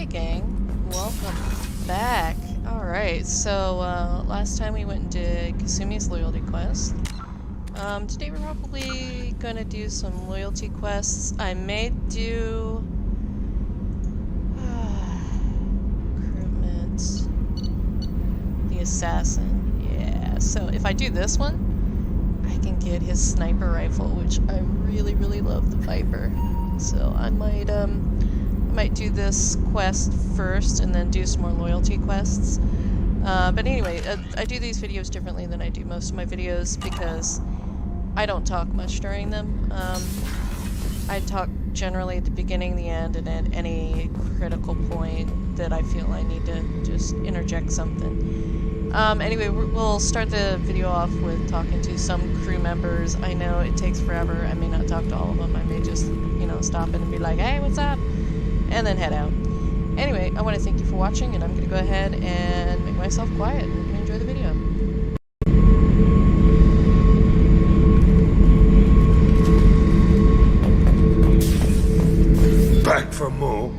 Hey gang, welcome back. Alright, so last time we went and did Kasumi's loyalty quest. Today we're probably gonna do some loyalty quests. I may do recruitment, the assassin. Yeah, so if I do this one, I can get his sniper rifle, which I really love the Viper. So I might do this quest first and then do some more loyalty quests. But anyway, I do these videos differently than I do most of my videos because I don't talk much during them. I talk generally at the beginning, the end, and at any critical point that I feel I need to just interject something. Anyway, we'll start the video off with talking to some crew members. I know it takes forever. I may not talk to all of them. I may just, stop in and be like, hey, what's up? And then head out. Anyway, I want to thank you for watching, and I'm going to go ahead and make myself quiet and enjoy the video. Back for more?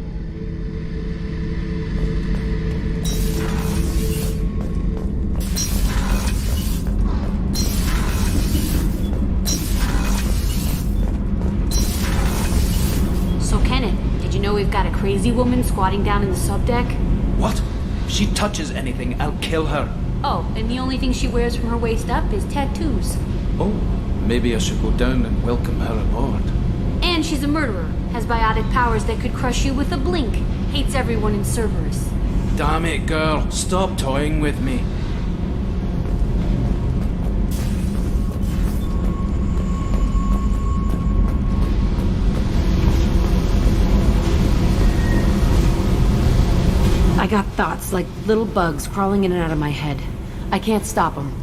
So Kenneth, did you know we've got a crazy woman squatting down in the subdeck? What? If she touches anything, I'll kill her. Oh, and the only thing she wears from her waist up is tattoos. Oh, maybe I should go down and welcome her aboard. And she's a murderer, has biotic powers that could crush you with a blink, hates everyone in Cerberus. Damn it, girl. Stop toying with me. I got thoughts like little bugs crawling in and out of my head. I can't stop them.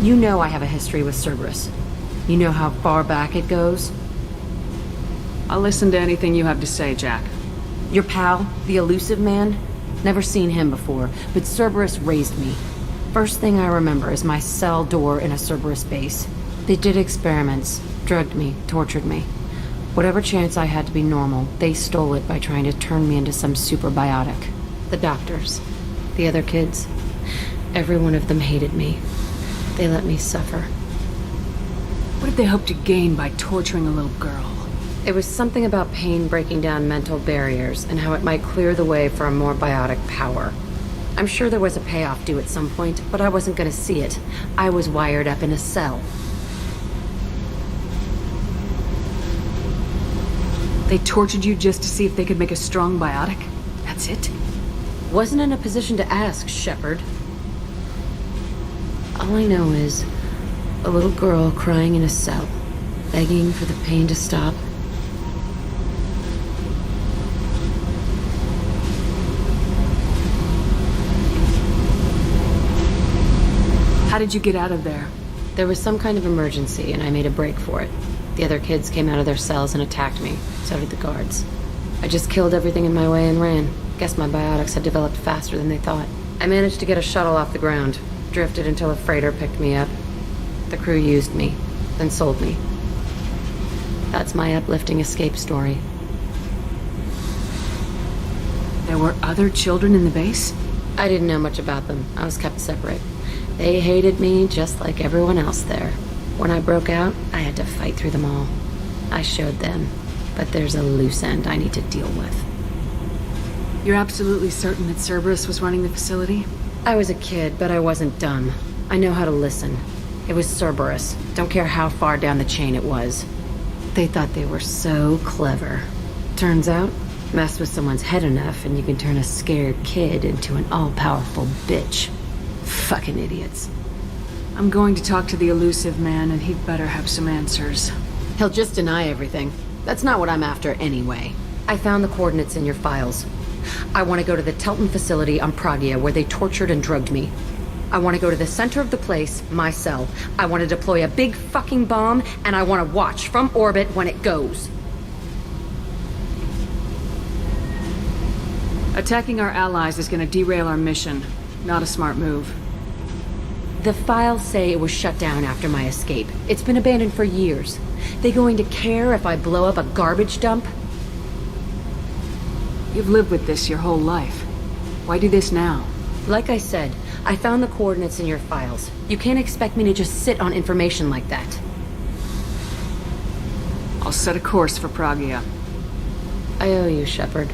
You know I have a history with Cerberus. You know how far back it goes? I'll listen to anything you have to say, Jack. Your pal, the elusive man? Never seen him before, but Cerberus raised me. First thing I remember is my cell door in a Cerberus base. They did experiments, drugged me, tortured me. Whatever chance I had to be normal, they stole it by trying to turn me into some super biotic. The doctors, the other kids, every one of them hated me. They let me suffer. What did they hope to gain by torturing a little girl? It was something about pain breaking down mental barriers and how it might clear the way for a more biotic power. I'm sure there was a payoff due at some point, but I wasn't going to see it. I was wired up in a cell. They tortured you just to see if they could make a strong biotic? That's it? Wasn't in a position to ask, Shepard. All I know is a little girl crying in a cell, begging for the pain to stop. How did you get out of there? There was some kind of emergency, and I made a break for it. The other kids came out of their cells and attacked me. So did the guards. I just killed everything in my way and ran. Guess my biotics had developed faster than they thought. I managed to get a shuttle off the ground. Drifted until a freighter picked me up. The crew used me, then sold me. That's my uplifting escape story. There were other children in the base? I didn't know much about them. I was kept separate. They hated me just like everyone else there. When I broke out, I had to fight through them all. I showed them, but there's a loose end I need to deal with. You're absolutely certain that Cerberus was running the facility? I was a kid, but I wasn't dumb. I know how to listen. It was Cerberus. Don't care how far down the chain it was. They thought they were so clever. Turns out, mess with someone's head enough and you can turn a scared kid into an all-powerful bitch. Fucking idiots. I'm going to talk to the elusive man, and he'd better have some answers. He'll just deny everything. That's not what I'm after anyway. I found the coordinates in your files. I want to go to the Telton facility on Pragia where they tortured and drugged me. I want to go to the center of the place, my cell. I want to deploy a big fucking bomb, and I want to watch from orbit when it goes. Attacking our allies is going to derail our mission. Not a smart move. The files say it was shut down after my escape. It's been abandoned for years. They going to care if I blow up a garbage dump? You've lived with this your whole life. Why do this now? Like I said, I found the coordinates in your files. You can't expect me to just sit on information like that. I'll set a course for Pragia. I owe you, Shepard.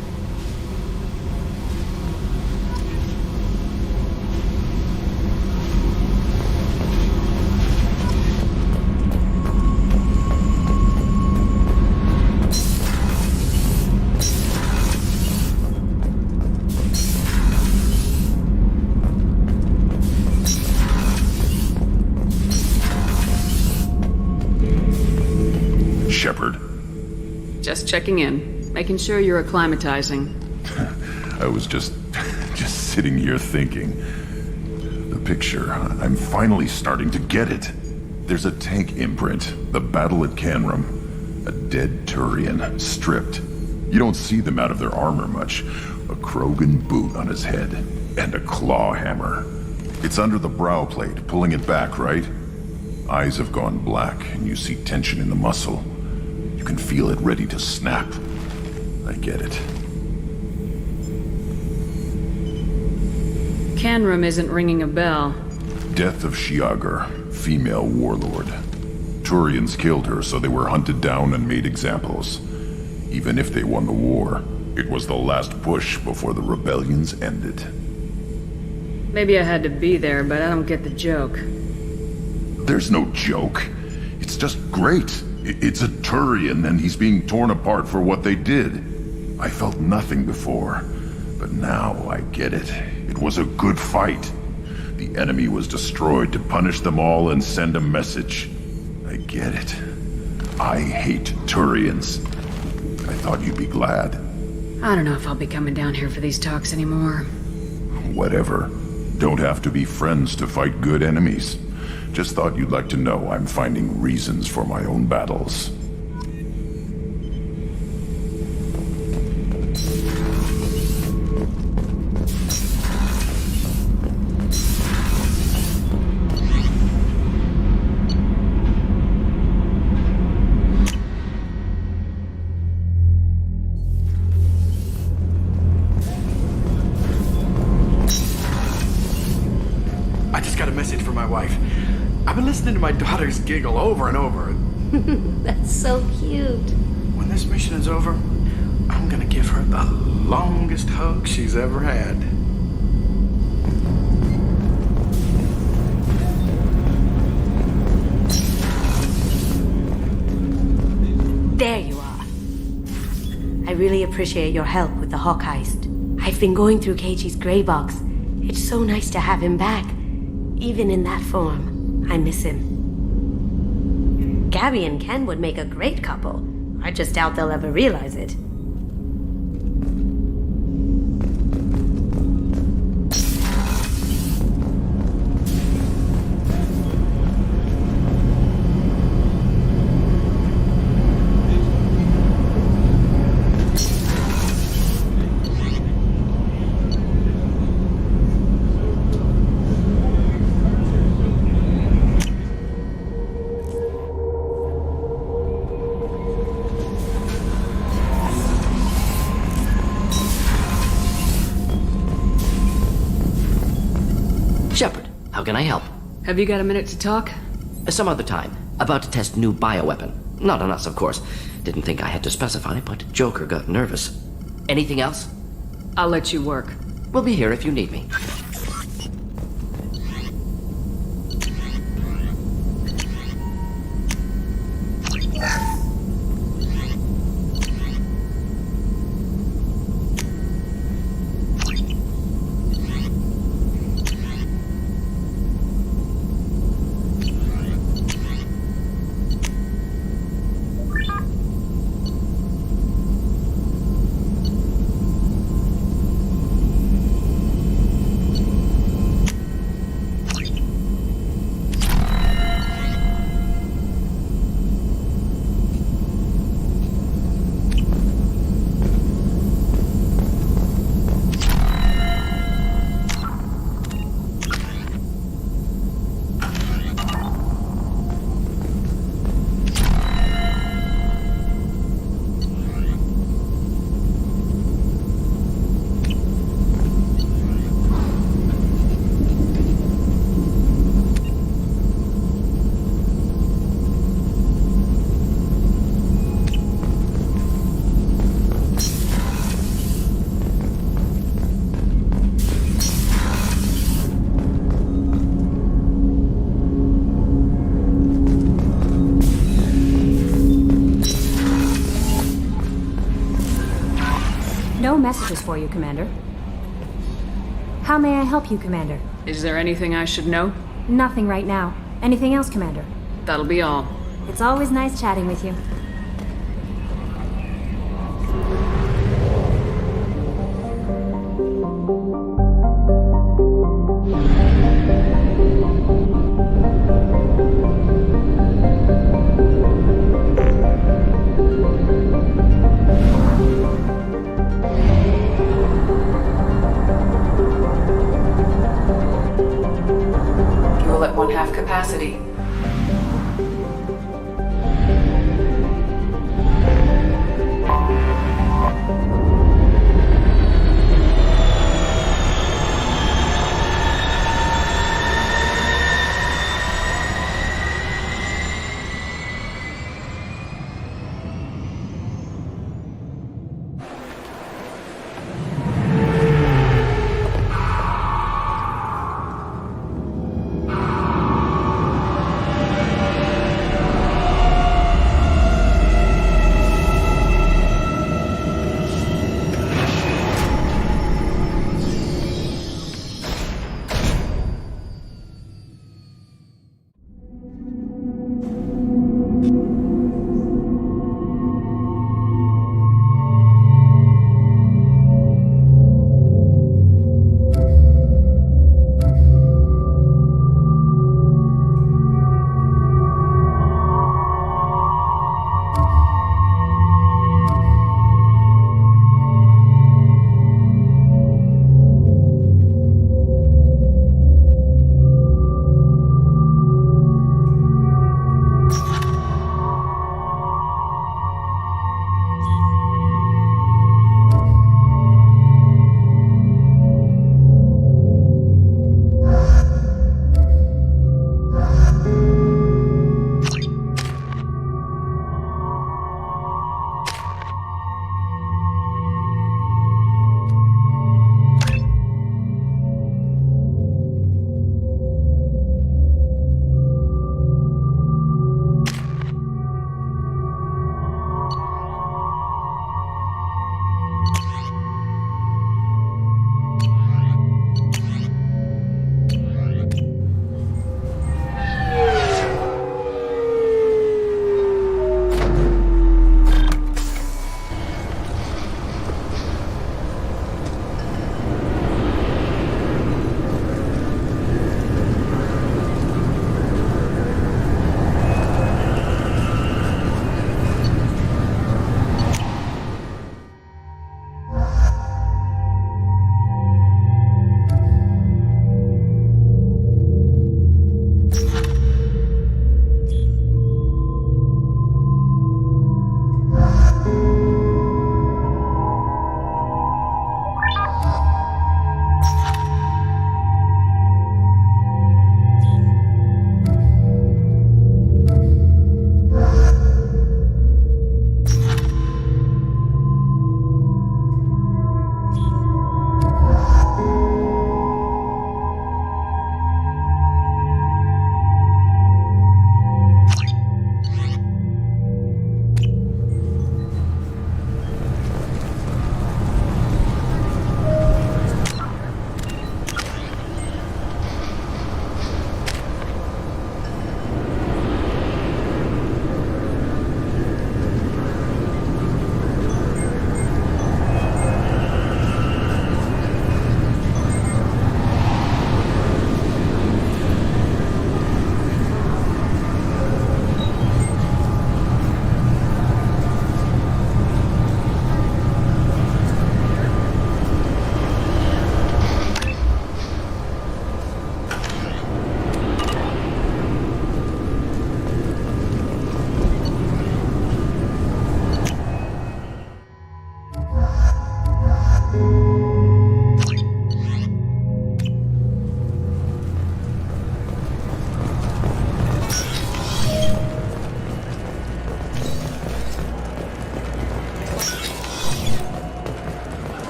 Shepard. Just checking in, making sure you're acclimatizing. I was just sitting here thinking. The picture, I'm finally starting to get it. There's a tank imprint, the battle at Canrum. A dead Turian, stripped. You don't see them out of their armor much. A Krogan boot on his head, and a claw hammer. It's under the brow plate, pulling it back, right? Eyes have gone black, and you see tension in the muscle. You can feel it ready to snap. I get it. Canrum isn't ringing a bell. Death of Shiagar, female warlord. Turians killed her, so they were hunted down and made examples. Even if they won the war, it was the last push before the rebellions ended. Maybe I had to be there, but I don't get the joke. There's no joke. It's just great. It's a Turian, and he's being torn apart for what they did. I felt nothing before, but now I get it. It was a good fight. The enemy was destroyed to punish them all and send a message. I get it. I hate Turians. I thought you'd be glad. I don't know if I'll be coming down here for these talks anymore. Whatever. Don't have to be friends to fight good enemies. Just thought you'd like to know I'm finding reasons for my own battles. I just got a message from my wife. I've been listening to my daughters giggle over and over. That's so cute. When this mission is over, I'm gonna give her the longest hug she's ever had. There you are. I really appreciate your help with the Hawk heist. I've been going through Keiichi's gray box. It's so nice to have him back. Even in that form, I miss him. Gabby and Ken would make a great couple. I just doubt they'll ever realize it. Shepard, how can I help? Have you got a minute to talk? Some other time. About to test new bioweapon. Not on us, of course. Didn't think I had to specify, but Joker got nervous. Anything else? I'll let you work. We'll be here if you need me. messages for you, Commander. How may I help you, Commander? Is there anything I should know? Nothing right now. Anything else, Commander? That'll be all. It's always nice chatting with you. Fuel at 1/2 capacity.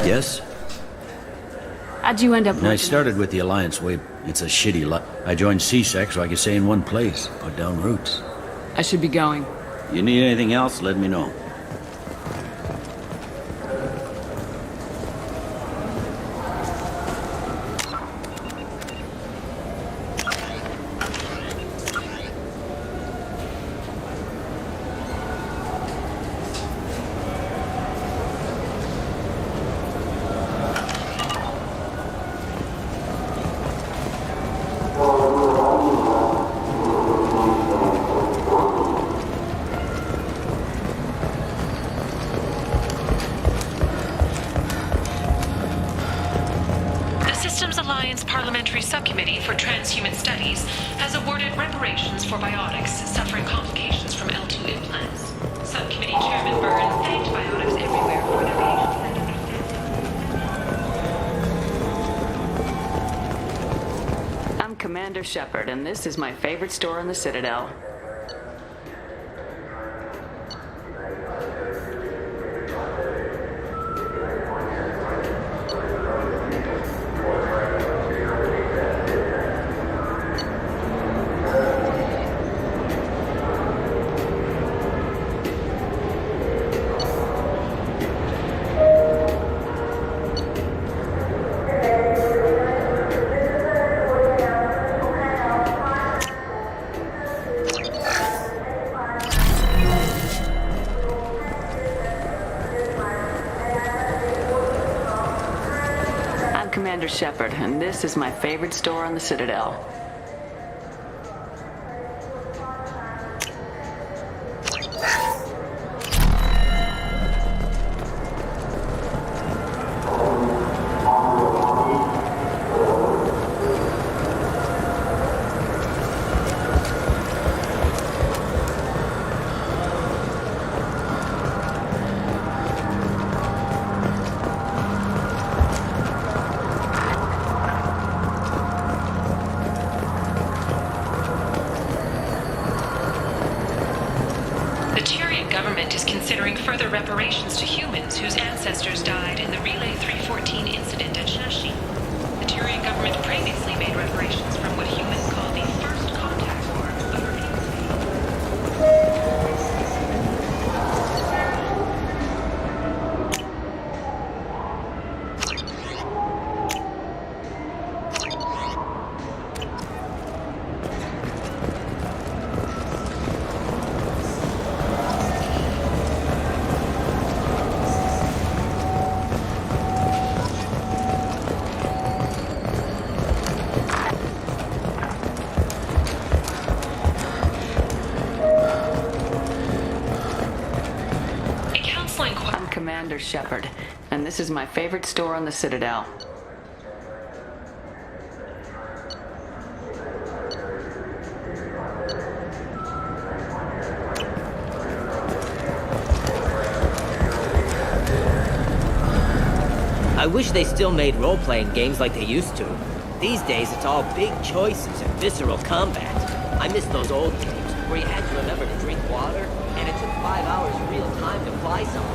Yes? How'd you end up I started with the Alliance way. It's a shitty luck. I joined CSEC so I could stay in one place, put down roots. I should be going. You need anything else, let me know. Parliamentary Subcommittee for Transhuman Studies has awarded reparations for biotics suffering complications from L2 implants. Subcommittee Chairman Byrne thanked biotics everywhere for their patience and understanding. I'm Commander Shepard, and this is my favorite store in the Citadel. Commander Shepard, and this is my favorite store on the Citadel. Further reparations to humans whose ancestors died in the Relay 314 incident at Shashi. The Turian government previously made reparations from what humans call the first contact war of Commander Shepard, and this is my favorite store on the Citadel. I wish they still made role-playing games like they used to. These days, it's all big choices and visceral combat. I miss those old games where you had to remember to drink water, and it took 5 hours real time to fly somewhere.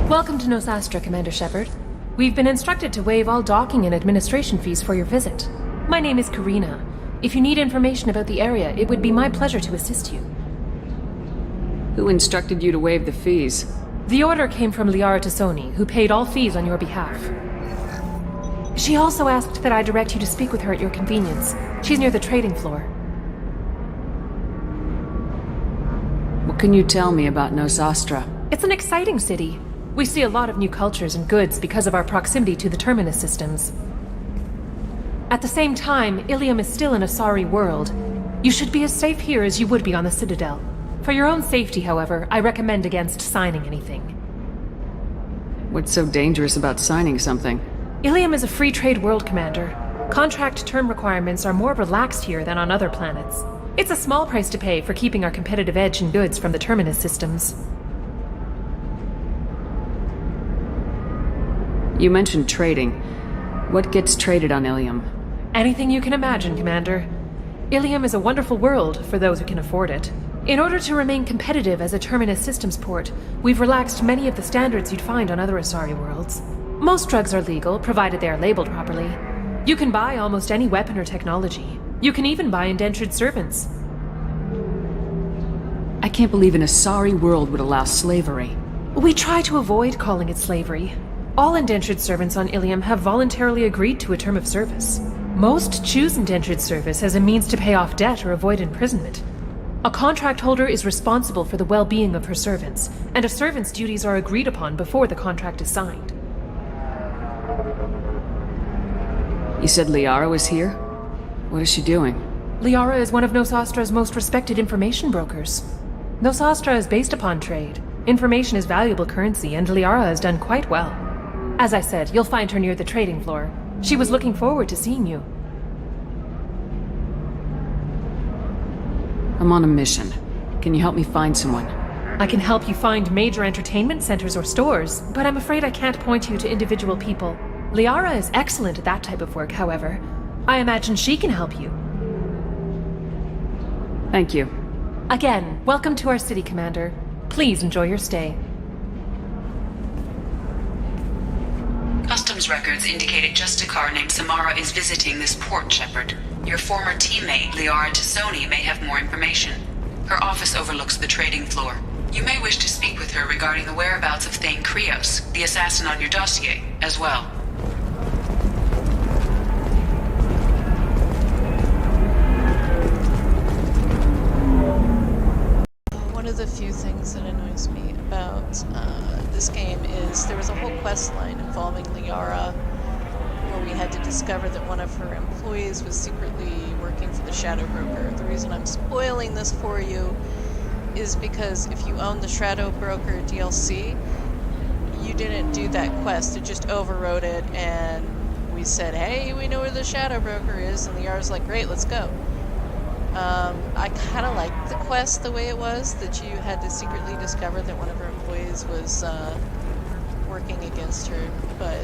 Welcome to Nosastra, Commander Shepard. We've been instructed to waive all docking and administration fees for your visit. My name is Karina. If you need information about the area, it would be my pleasure to assist you. Who instructed you to waive the fees? The order came from Liara Tassoni, who paid all fees on your behalf. She also asked that I direct you to speak with her at your convenience. She's near the trading floor. What can you tell me about Nosastra? It's an exciting city. We see a lot of new cultures and goods because of our proximity to the Terminus systems. At the same time, Ilium is still an Asari world. You should be as safe here as you would be on the Citadel. For your own safety, however, I recommend against signing anything. What's so dangerous about signing something? Ilium is a free trade world, Commander. Contract term requirements are more relaxed here than on other planets. It's a small price to pay for keeping our competitive edge in goods from the Terminus systems. You mentioned trading. What gets traded on Ilium? Anything you can imagine, Commander. Ilium is a wonderful world for those who can afford it. In order to remain competitive as a Terminus systems port, we've relaxed many of the standards you'd find on other Asari worlds. Most drugs are legal, provided they are labeled properly. You can buy almost any weapon or technology. You can even buy indentured servants. I can't believe an Asari world would allow slavery. We try to avoid calling it slavery. All indentured servants on Ilium have voluntarily agreed to a term of service. Most choose indentured service as a means to pay off debt or avoid imprisonment. A contract holder is responsible for the well-being of her servants, and a servant's duties are agreed upon before the contract is signed. You said Liara was here? What is she doing? Liara is one of Nosastra's most respected information brokers. Nosastra is based upon trade. Information is valuable currency, and Liara has done quite well. As I said, you'll find her near the trading floor. She was looking forward to seeing you. I'm on a mission. Can you help me find someone? I can help you find major entertainment centers or stores, but I'm afraid I can't point you to individual people. Liara is excellent at that type of work, however. I imagine she can help you. Thank you. Again, welcome to our city, Commander. Please enjoy your stay. Customs records indicated just a car named Samara is visiting this port, Shepard. Your former teammate, Liara Tassoni, may have more information. Her office overlooks the trading floor. You may wish to speak with her regarding the whereabouts of Thane Krios, the assassin on your dossier, as well. One of the few things that annoys me about this game is there was a whole quest line involving Liara where we had to discover that one of her employees was secretly working for the Shadow Broker. The reason I'm spoiling this for you is because if you own the Shadow Broker DLC, you didn't do that quest. It just overrode it, and we said, hey, we know where the Shadow Broker is, and Liara's like, great, let's go. I kind of liked the quest the way it was, that you had to secretly discover that one of her employees was working against her, but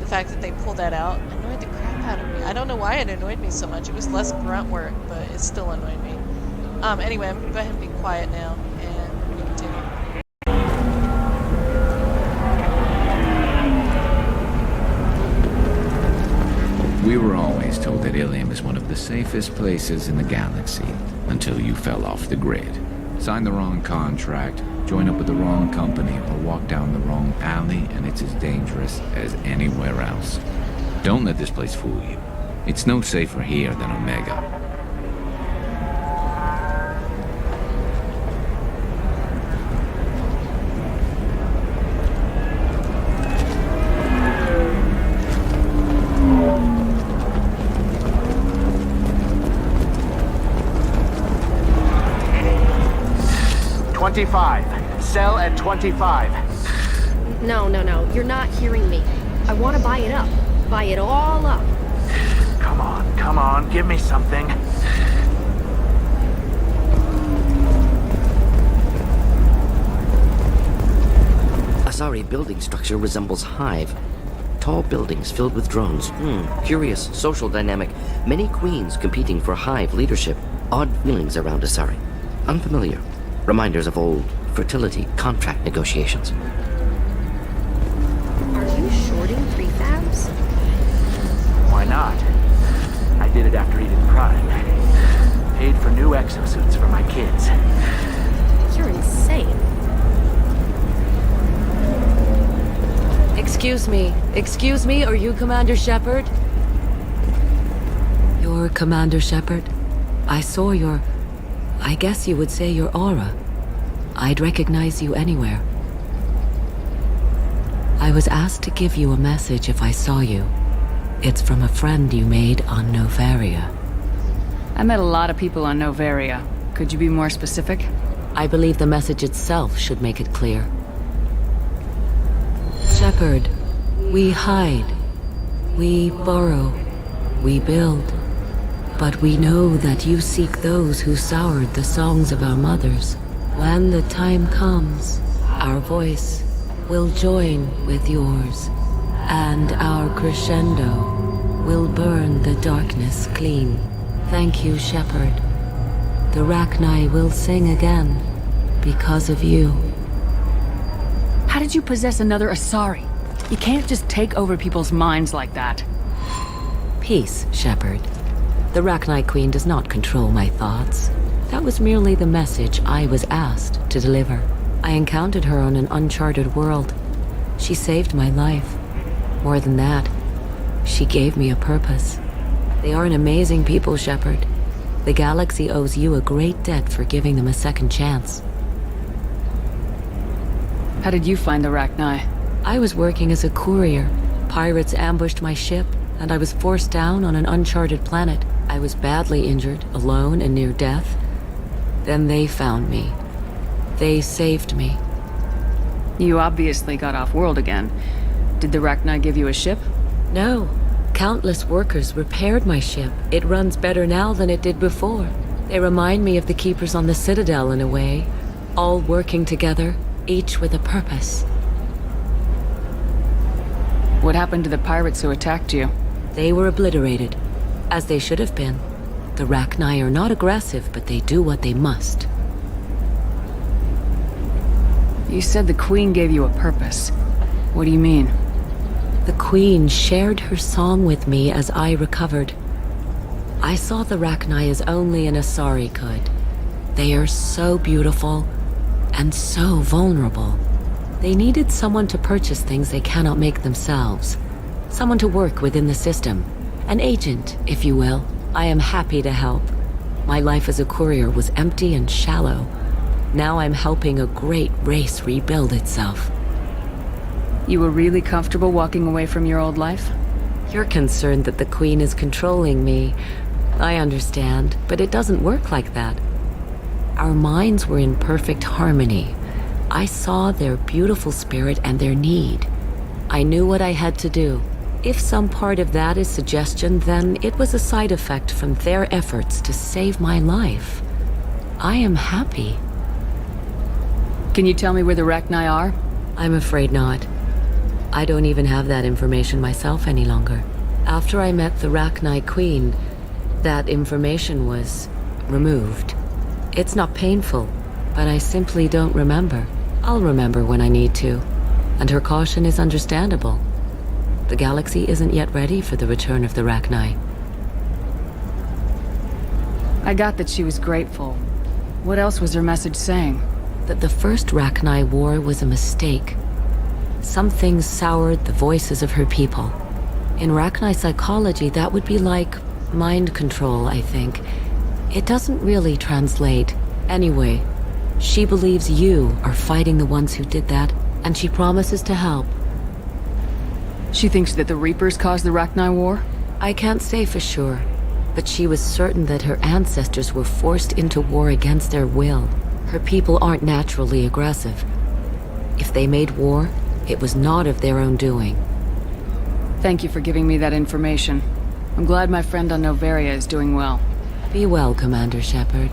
the fact that they pulled that out annoyed the crap out of me. I don't know why it annoyed me so much. It was less grunt work, but it still annoyed me. Anyway, I'm going to go ahead and be quiet now, and we continue. We were always told that Ilium is one of the safest places in the galaxy, until you fell off the grid. Signed the wrong contract, joined up with the wrong company, or walked down the wrong alley, and it's as dangerous as anywhere else. Don't let this place fool you. It's no safer here than Omega. Sell at 25. No. You're not hearing me. I want to buy it up. Buy it all up. Come on. Give me something. Asari building structure resembles Hive. Tall buildings filled with drones. Curious social dynamic. Many queens competing for hive leadership. Odd feelings around Asari. Unfamiliar. Reminders of old fertility contract negotiations. Are you shorting prefabs? Why not? I did it after Eden Prime. Paid for new exosuits for my kids. You're insane. Excuse me, are you Commander Shepard? You're Commander Shepard? I saw I guess you would say your aura. I'd recognize you anywhere. I was asked to give you a message if I saw you. It's from a friend you made on Novaria. I met a lot of people on Novaria. Could you be more specific? I believe the message itself should make it clear. Shepard, we hide. We burrow. We build. But we know that you seek those who soured the songs of our mothers. When the time comes, our voice will join with yours, and our crescendo will burn the darkness clean. Thank you, Shepard. The Rachni will sing again because of you. How did you possess another Asari? You can't just take over people's minds like that. Peace, Shepard. The Rachni Queen does not control my thoughts. That was merely the message I was asked to deliver. I encountered her on an uncharted world. She saved my life. More than that, she gave me a purpose. They are an amazing people, Shepard. The galaxy owes you a great debt for giving them a second chance. How did you find the Rachni? I was working as a courier. Pirates ambushed my ship, and I was forced down on an uncharted planet. I was badly injured, alone and near death. Then they found me. They saved me. You obviously got off-world again. Did the Rachni give you a ship? No. Countless workers repaired my ship. It runs better now than it did before. They remind me of the Keepers on the Citadel in a way. All working together, each with a purpose. What happened to the pirates who attacked you? They were obliterated, as they should have been. The Rachni are not aggressive, but they do what they must. You said the Queen gave you a purpose. What do you mean? The Queen shared her song with me as I recovered. I saw the Rachni as only an Asari could. They are so beautiful and so vulnerable. They needed someone to purchase things they cannot make themselves. Someone to work within the system. An agent, if you will. I am happy to help. My life as a courier was empty and shallow. Now I'm helping a great race rebuild itself. You were really comfortable walking away from your old life? You're concerned that the Queen is controlling me. I understand, but it doesn't work like that. Our minds were in perfect harmony. I saw their beautiful spirit and their need. I knew what I had to do. If some part of that is suggestion, then it was a side effect from their efforts to save my life. I am happy. Can you tell me where the Rachni are? I'm afraid not. I don't even have that information myself any longer. After I met the Rachni Queen, that information was removed. It's not painful, but I simply don't remember. I'll remember when I need to, and her caution is understandable. The galaxy isn't yet ready for the return of the Rachni. I got that she was grateful. What else was her message saying? That the first Rachni war was a mistake. Some things soured the voices of her people. In Rachni psychology, that would be like mind control, I think. It doesn't really translate. Anyway, she believes you are fighting the ones who did that, and she promises to help. She thinks that the Reapers caused the Rachni War? I can't say for sure, but she was certain that her ancestors were forced into war against their will. Her people aren't naturally aggressive. If they made war, it was not of their own doing. Thank you for giving me that information. I'm glad my friend on Novaria is doing well. Be well, Commander Shepard.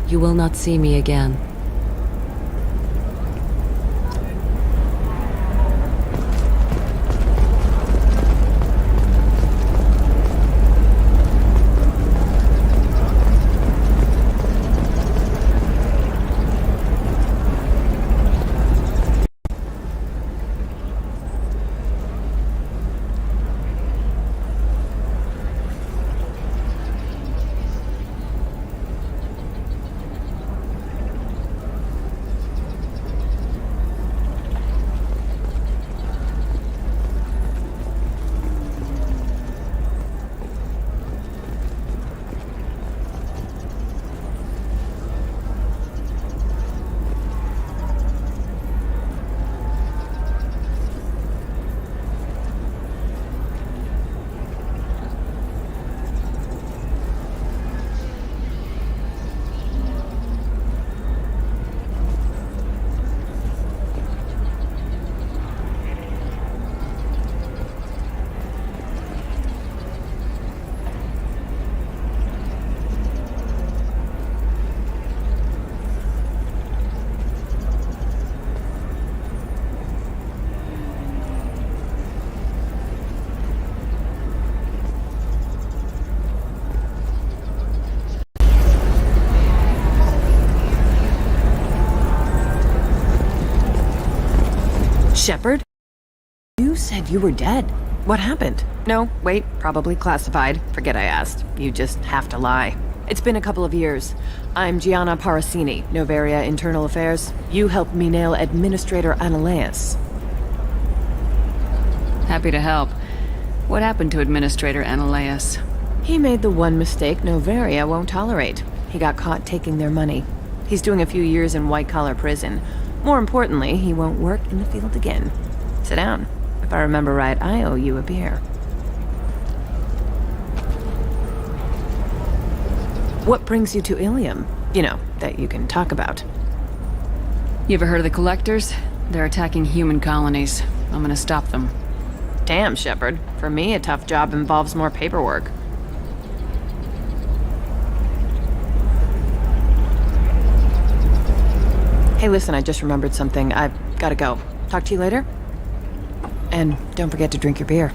You will not see me again. Shepard? You said you were dead. What happened? No, wait, probably classified. Forget I asked. You just have to lie. It's been a couple of years. I'm Gianna Parasini, Novaria Internal Affairs. You helped me nail Administrator Ananias. Happy to help. What happened to Administrator Ananias? He made the one mistake Novaria won't tolerate. He got caught taking their money. He's doing a few years in white-collar prison. More importantly, he won't work in the field again. Sit down. If I remember right, I owe you a beer. What brings you to Ilium? You know, that you can talk about. You ever heard of the Collectors? They're attacking human colonies. I'm gonna stop them. Damn, Shepard. For me, a tough job involves more paperwork. Hey, listen, I just remembered something. I've gotta go. Talk to you later? And don't forget to drink your beer.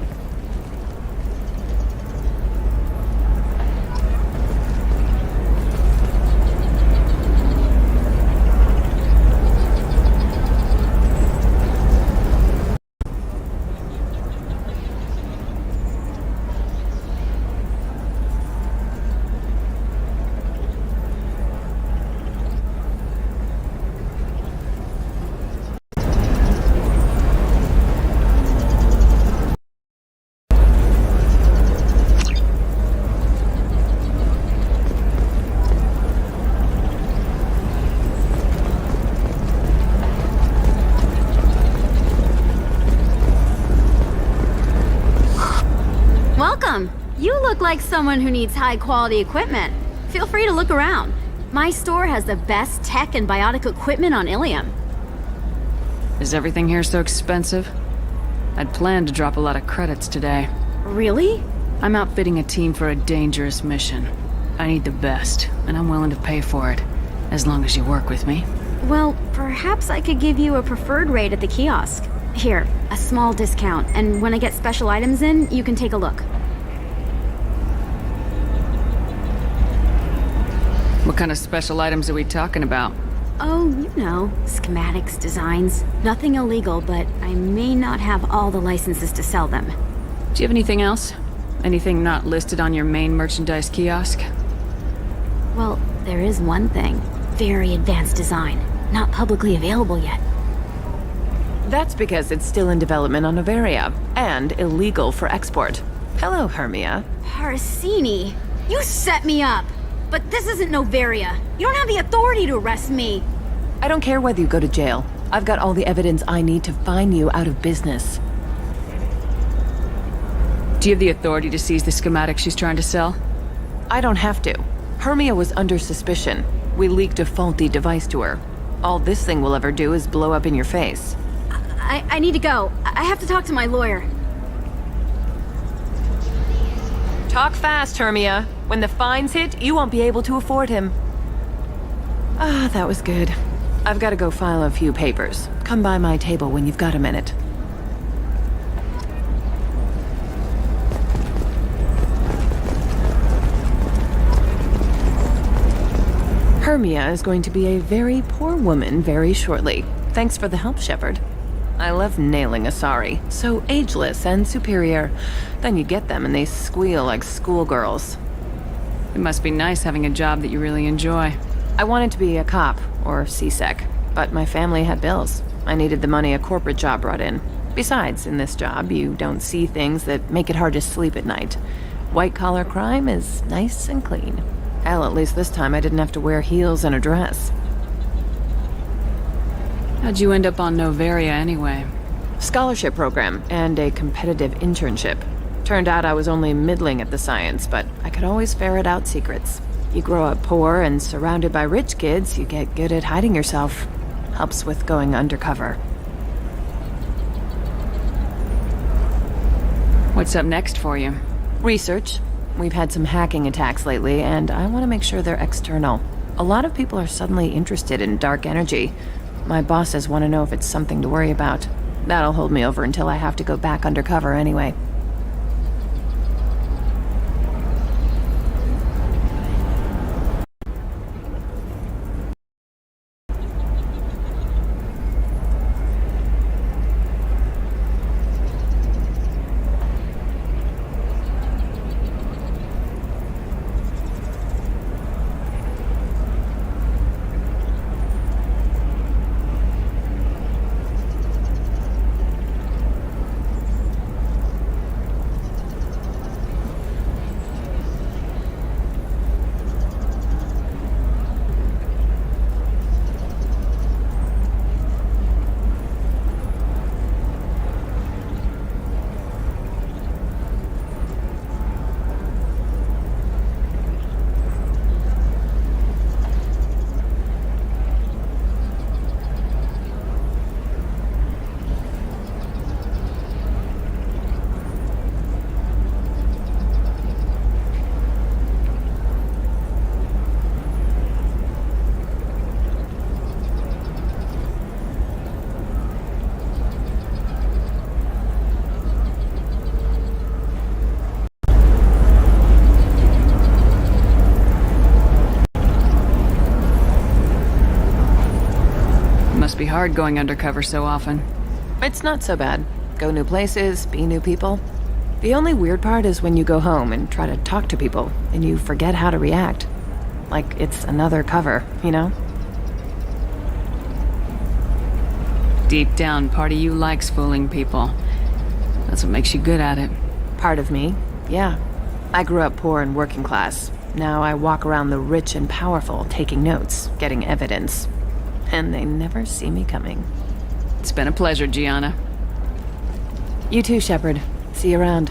Welcome! You look like someone who needs high-quality equipment. Feel free to look around. My store has the best tech and biotic equipment on Ilium. Is everything here so expensive? I'd planned to drop a lot of credits today. Really? I'm outfitting a team for a dangerous mission. I need the best, and I'm willing to pay for it, as long as you work with me. Well, perhaps I could give you a preferred rate at the kiosk. Here, a small discount, and when I get special items in, you can take a look. What kind of special items are we talking about? Oh, you know, schematics, designs. Nothing illegal, but I may not have all the licenses to sell them. Do you have anything else? Anything not listed on your main merchandise kiosk? Well, there is one thing. Very advanced design. Not publicly available yet. That's because it's still in development on Novaria, and illegal for export. Hello, Hermia. Parasini, you set me up! But this isn't Novaria. You don't have the authority to arrest me. I don't care whether you go to jail. I've got all the evidence I need to find you out of business. Do you have the authority to seize the schematic she's trying to sell? I don't have to. Hermia was under suspicion. We leaked a faulty device to her. All this thing will ever do is blow up in your face. I need to go. I have to talk to my lawyer. Talk fast, Hermia. When the fines hit, you won't be able to afford him. Ah, that was good. I've got to go file a few papers. Come by my table when you've got a minute. Hermia is going to be a very poor woman very shortly. Thanks for the help, Shepard. I love nailing Asari. So ageless and superior. Then you get them and they squeal like schoolgirls. It must be nice having a job that you really enjoy. I wanted to be a cop, or CSEC, but my family had bills. I needed the money a corporate job brought in. Besides, in this job, you don't see things that make it hard to sleep at night. White-collar crime is nice and clean. Hell, at least this time I didn't have to wear heels and a dress. How'd you end up on Novaria anyway? Scholarship program and a competitive internship. Turned out I was only middling at the science, but I could always ferret out secrets. You grow up poor and surrounded by rich kids, you get good at hiding yourself. Helps with going undercover. What's up next for you? Research. We've had some hacking attacks lately, and I want to make sure they're external. A lot of people are suddenly interested in dark energy. My bosses want to know if it's something to worry about. That'll hold me over until I have to go back undercover anyway. Must be hard going undercover so often. It's not so bad. Go new places, be new people. The only weird part is when you go home and try to talk to people, and you forget how to react. Like it's another cover, you know? Deep down, part of you likes fooling people. That's what makes you good at it. Part of me, yeah. I grew up poor and working class. Now I walk around the rich and powerful, taking notes, getting evidence. And they never see me coming. It's been a pleasure, Gianna. You too, Shepard. See you around.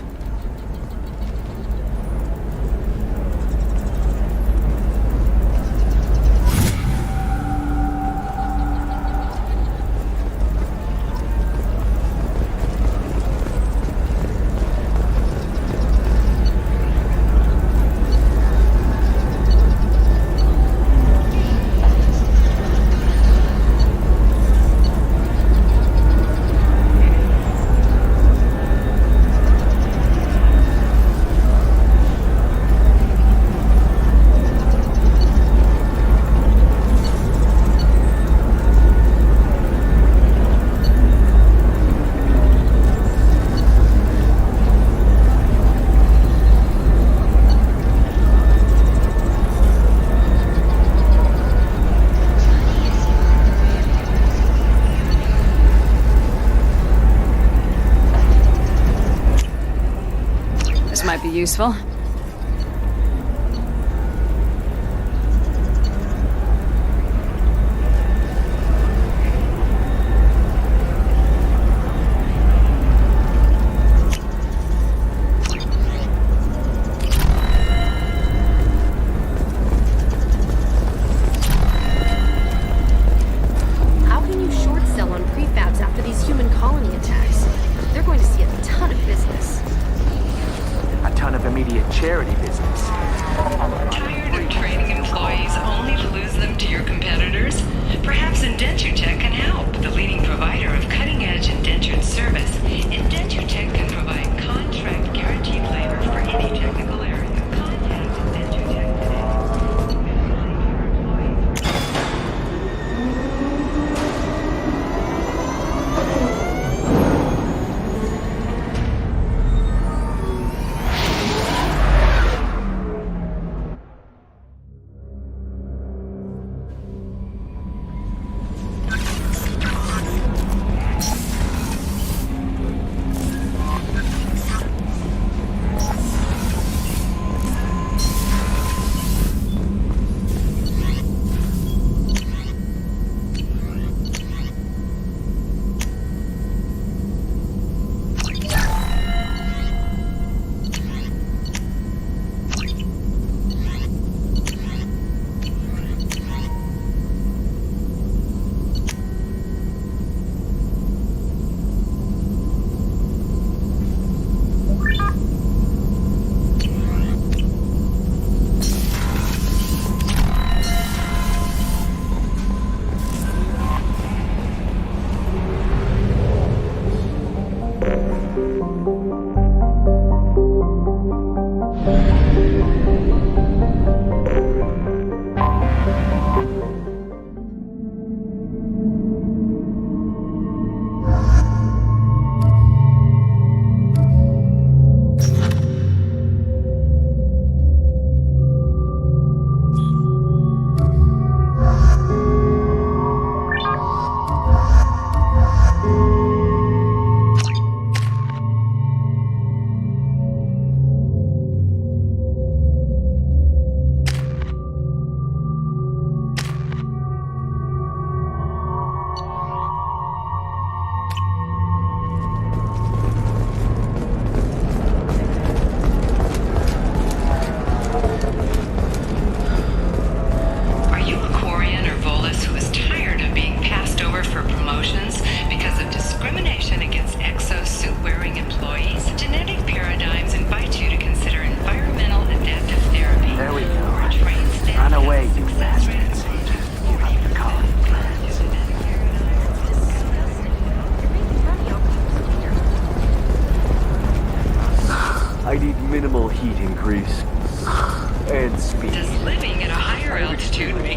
Might be useful. How can you short sell on prefabs after these human colony attacks? They're going to see a ton of business. A ton of immediate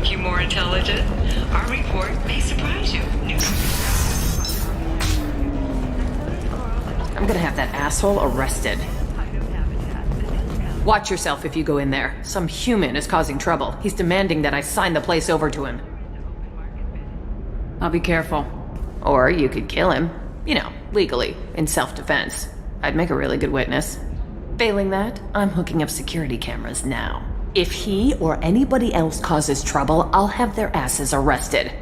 make you more intelligent? Our report may surprise you. I'm gonna have that asshole arrested. Watch yourself if you go in there. Some human is causing trouble. He's demanding that I sign the place over to him. I'll be careful. Or you could kill him. You know, legally, in self-defense. I'd make a really good witness. Failing that, I'm hooking up security cameras now. If he or anybody else causes trouble, I'll have their asses arrested.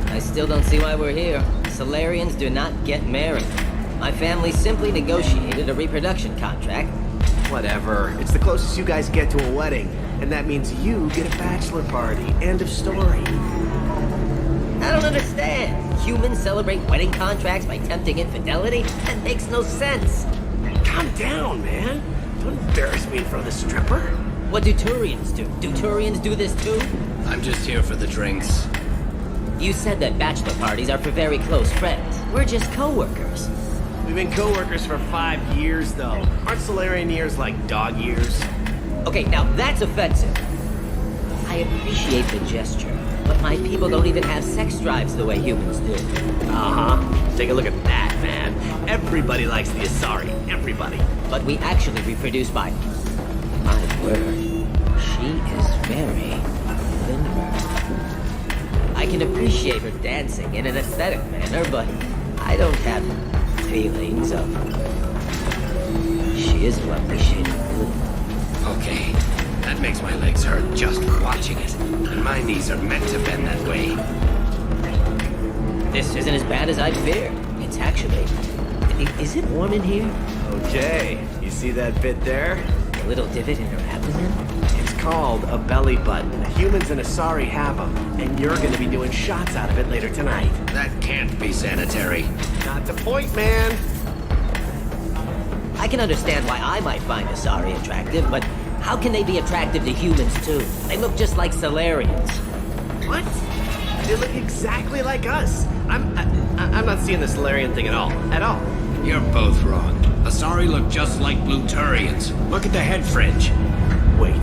I still don't see why we're here. Solarians do not get married. My family simply negotiated a reproduction contract. Whatever. It's the closest you guys get to a wedding. And that means you get a bachelor party. End of story. I don't understand. Humans celebrate wedding contracts by tempting infidelity? That makes no sense. Calm down, man. Don't embarrass me in front of the stripper. What do Turians do? Do Turians do this too? I'm just here for the drinks. You said that bachelor parties are for very close friends. We're just co-workers. We've been co-workers for 5 years, though. Aren't Solarian years like dog years? Okay, now that's offensive. I appreciate the gesture, but my people don't even have sex drives the way humans do. Uh-huh. Take a look at that, man. Everybody likes the Asari. Everybody. But we actually reproduce by... My word. She is very limber. I can appreciate her dancing in an aesthetic manner, but I don't have feelings of... She is a lovely shade of blue. Okay, that makes my legs hurt just watching it. And my knees are meant to bend that way. This isn't as bad as I'd feared. It's actually... Is it warm in here? Okay, you see that bit there? A little divot in her abdomen? It's called a belly button. Humans and Asari have them, and you're gonna be doing shots out of it later tonight. That can't be sanitary. Not the point, man. I can understand why I might find Asari attractive, but how can they be attractive to humans too? They look just like Solarians. What? They look exactly like us. I'm not seeing the Solarian thing at all. At all. You're both wrong. Asari look just like blue Turians. Look at the head fringe. Wait,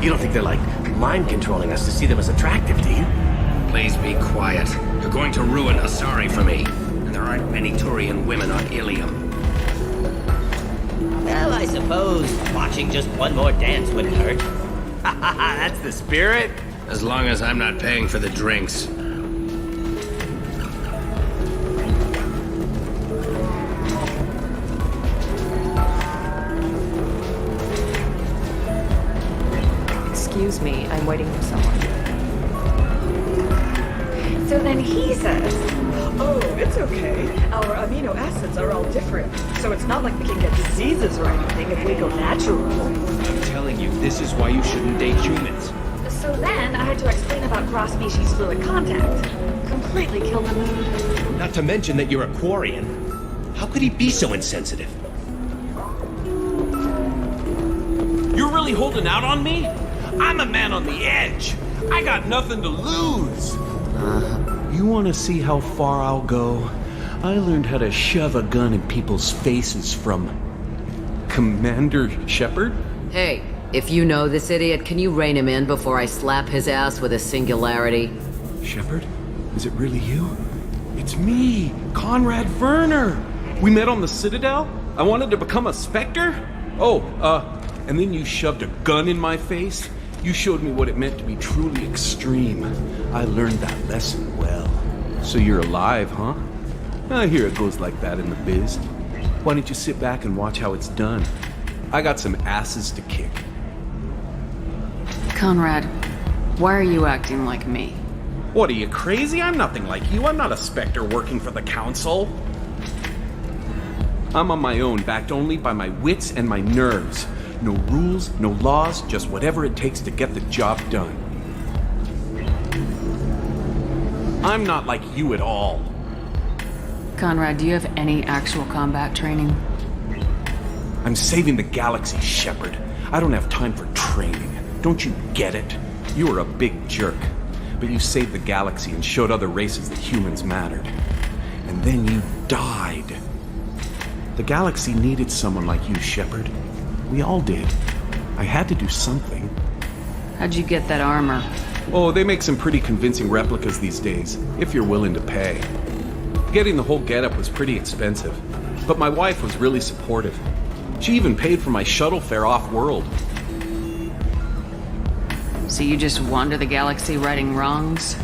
you don't think they're like mind controlling us to see them as attractive, do you? Please be quiet. You're going to ruin Asari for me. And there aren't many Turian women on Ilium. Well, I suppose watching just one more dance wouldn't hurt. That's the spirit. As long as I'm not paying for the drinks. Excuse me, I'm waiting for someone. So then he says, oh, it's okay. Our amino acids are all different. So it's not like we can get diseases or anything if we go natural. I'm telling you, this is why you shouldn't date humans. So then I had to explain about cross-species fluid contact. Completely killed the mood. Not to mention that you're a Quarian. How could he be so insensitive? You're really holding out on me? I'm a man on the edge. I got nothing to lose. You want to see how far I'll go? I learned how to shove a gun in people's faces from Commander Shepard? Hey, if you know this idiot, can you rein him in before I slap his ass with a singularity? Shepard? Is it really you? It's me, Conrad Werner. We met on the Citadel? I wanted to become a Spectre? And then you shoved a gun in my face? You showed me what it meant to be truly extreme. I learned that lesson well. So you're alive, huh? I hear it goes like that in the biz. Why don't you sit back and watch how it's done? I got some asses to kick. Conrad, why are you acting like me? What, are you crazy? I'm nothing like you. I'm not a Spectre working for the Council. I'm on my own, backed only by my wits and my nerves. No rules, no laws, just whatever it takes to get the job done. I'm not like you at all. Conrad, do you have any actual combat training? I'm saving the galaxy, Shepard. I don't have time for training. Don't you get it? You were a big jerk, but you saved the galaxy and showed other races that humans mattered. and then you died. The galaxy needed someone like you, Shepard. We all did. I had to do something. How'd you get that armor? Oh, they make some pretty convincing replicas these days, if you're willing to pay. Getting the whole getup was pretty expensive, but my wife was really supportive. She even paid for my shuttle fare off-world. So you just wander the galaxy righting wrongs?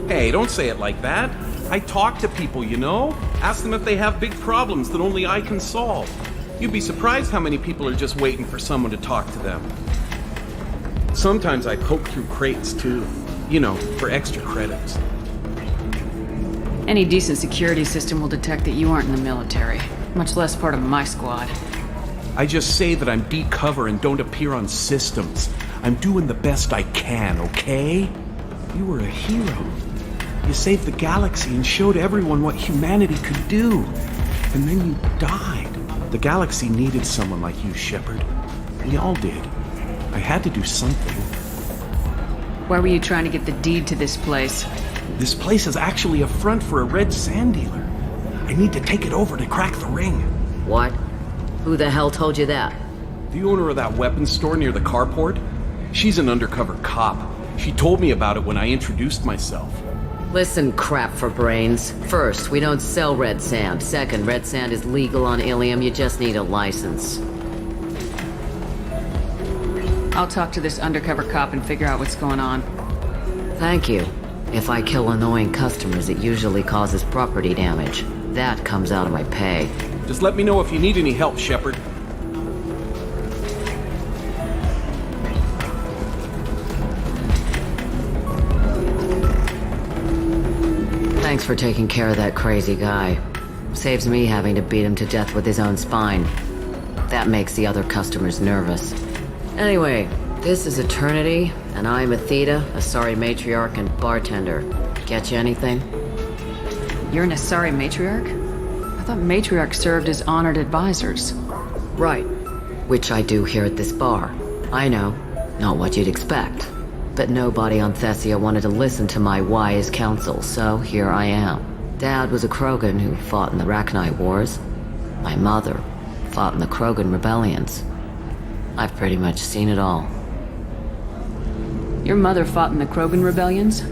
Hey, don't say it like that. I talk to people, you know? Ask them if they have big problems that only I can solve. You'd be surprised how many people are just waiting for someone to talk to them. Sometimes I poke through crates, too. You know, for extra credits. Any decent security system will detect that you aren't in the military, much less part of my squad. I just say that I'm deep cover and don't appear on systems. I'm doing the best I can, okay? You were a hero. You saved the galaxy and showed everyone what humanity could do. And then you died. The galaxy needed someone like you, Shepard. We all did. I had to do something. Why were you trying to get the deed to this place? This place is actually a front for a red sand dealer. I need to take it over to crack the ring. What? Who the hell told you that? The owner of that weapons store near the carport? She's an undercover cop. She told me about it when I introduced myself. Listen, crap for brains. First, we don't sell red sand. Second, red sand is legal on Ilium. You just need a license. I'll talk to this undercover cop and figure out what's going on. Thank you. If I kill annoying customers, it usually causes property damage. That comes out of my pay. Just let me know if you need any help, Shepard. Thanks for taking care of that crazy guy. Saves me having to beat him to death with his own spine. That makes the other customers nervous. Anyway, this is Eternity, and I'm Athena, Asari matriarch and bartender. Get you anything? You're an Asari matriarch? I thought matriarchs served as honored advisors. Right. Which I do here at this bar. I know, not what you'd expect. But nobody on Thessia wanted to listen to my wise counsel, so here I am. Dad was a Krogan who fought in the Rachni Wars. My mother fought in the Krogan rebellions. I've pretty much seen it all. Your mother fought in the Krogan rebellions?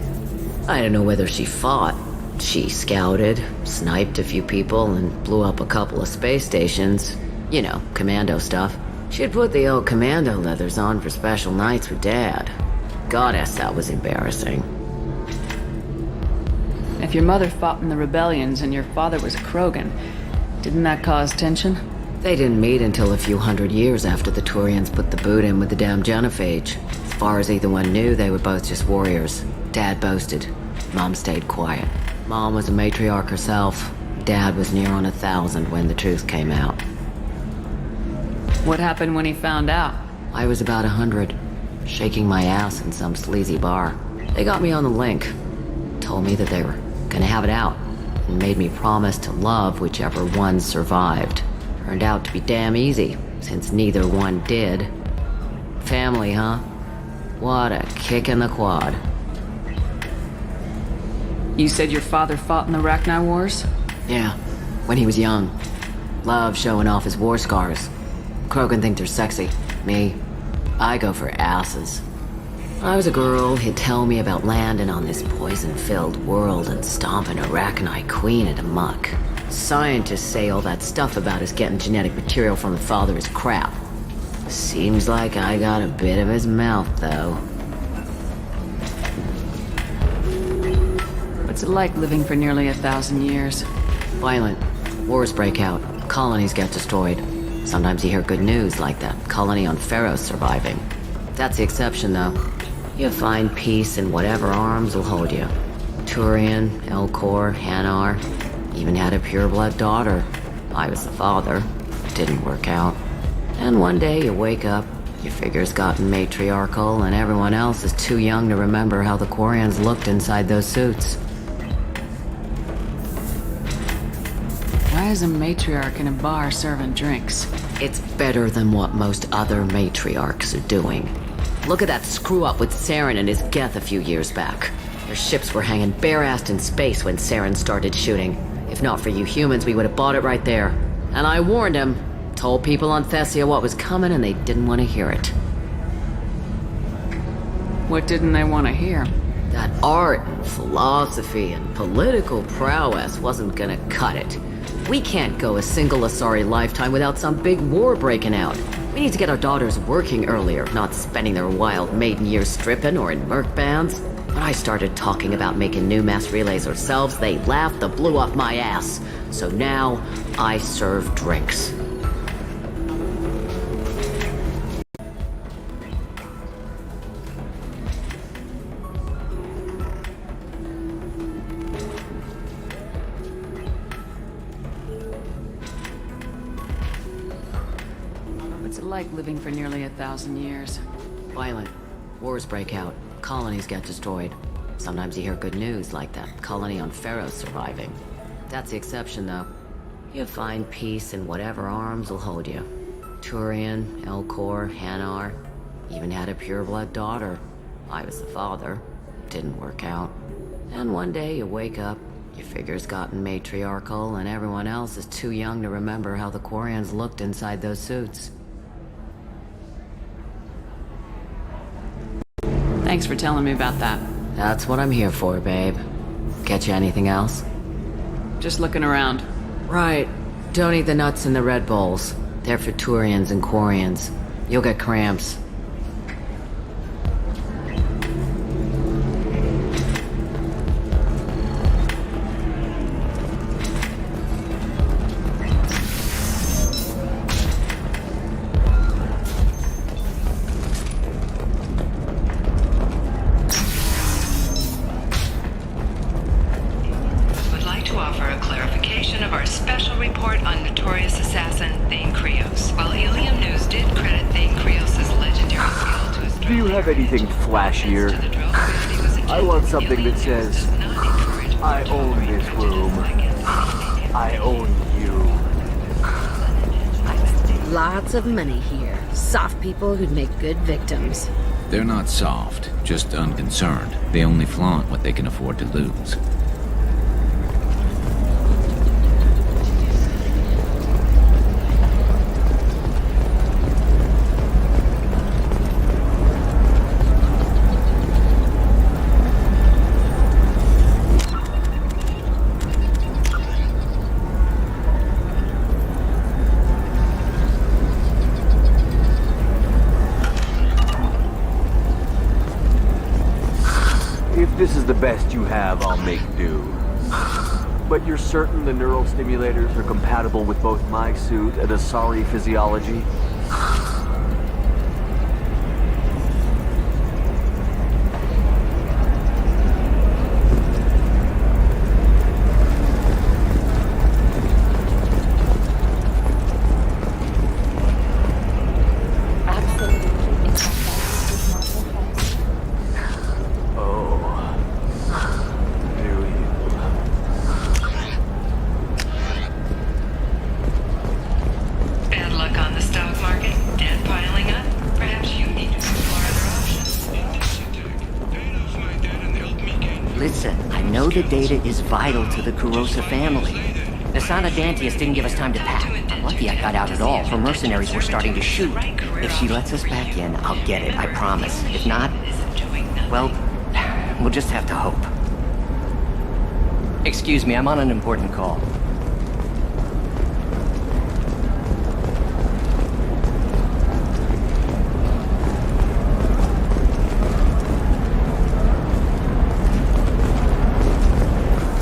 I don't know whether she fought. She scouted, sniped a few people, and blew up a couple of space stations. You know, commando stuff. She'd put the old commando leathers on for special nights with Dad. Goddess, that was embarrassing. If your mother fought in the rebellions and your father was a Krogan, didn't that cause tension? They didn't meet until a few hundred years after the Turians put the boot in with the damn genophage. As far as either one knew, they were both just warriors. Dad boasted. Mom stayed quiet. Mom was a matriarch herself. Dad was near on 1,000 when the truth came out. What happened when he found out? I was about 100, shaking my ass in some sleazy bar. They got me on the link. Told me that they were gonna have it out, and made me promise to love whichever one survived. Turned out to be damn easy, since neither one did. Family, huh? What a kick in the quad. You said your father fought in the Rachni Wars? Yeah, when he was young. Loved showing off his war scars. Krogan think they're sexy. Me, I go for asses. When I was a girl, he'd tell me about landing on this poison-filled world and stomping a Rachni queen into muck. Scientists say all that stuff about us getting genetic material from the father is crap. Seems like I got a bit of his mouth, though. What's it like living for nearly 1,000 years? Violent. Wars break out. Colonies get destroyed. Sometimes you hear good news, like that colony on Pharaoh's surviving. That's the exception, though. You find peace in whatever arms will hold you. Turian, Elcor, Hanar. Even had a pureblood daughter. I was the father. Didn't work out. And one day you wake up, your figure's gotten matriarchal, and everyone else is too young to remember how the Quarians looked inside those suits. Why is a matriarch in a bar serving drinks? It's better than what most other matriarchs are doing. Look at that screw-up with Saren and his Geth a few years back. Their ships were hanging bare-assed in space when Saren started shooting. If If not for you humans, we would have bought it right there. And I warned him. Told people on Thessia what was coming and they didn't want to hear it. What didn't they want to hear? That art and philosophy and political prowess wasn't gonna cut it. We can't go a single Asari lifetime without some big war breaking out. We need to get our daughters working earlier, not spending their wild maiden years stripping or in merc bands. When I started talking about making new mass relays ourselves, they laughed the blue off my ass. So now, I serve drinks. What's it like living for nearly 1,000 years? Violent. Wars break out. Colonies get destroyed. Sometimes you hear good news, like that colony on Pharaoh surviving. That's the exception, though. You find peace in whatever arms will hold you. Turian, Elcor, Hanar. Even had a pureblood daughter. I was the father. Didn't work out. And one day you wake up, your figure's gotten matriarchal, and everyone else is too young to remember how the Quarians looked inside those suits. Thanks for telling me about that. That's what I'm here for, babe. Get you anything else? Just looking around. Right. Don't eat the nuts in the Red Bowls. They're for Turians and Quarians. You'll get cramps. Would like to offer a clarification of our special report on notorious assassin Thane Krios. While Ilium News did credit Thane Krios' legendary skill to his Do you have anything flashier? I want something that says, I own this room. I own you. Lots of money here. Soft people who'd make good victims. They're not soft, just unconcerned. They only flaunt what they can afford to lose. If this is the best you have, I'll make do. But you're certain the neural stimulators are compatible with both my suit and Asari physiology? Bad luck on the stock market, debt piling up. Perhaps you need to explore other options. Listen, I know the data is vital to the Kurosa family. Nasana Dantius didn't give us time to pack. I'm lucky I got out at all. Her mercenaries were starting to shoot. If she lets us back in, I'll get it, I promise. If not, well, we'll just have to hope. Excuse me, I'm on an important call.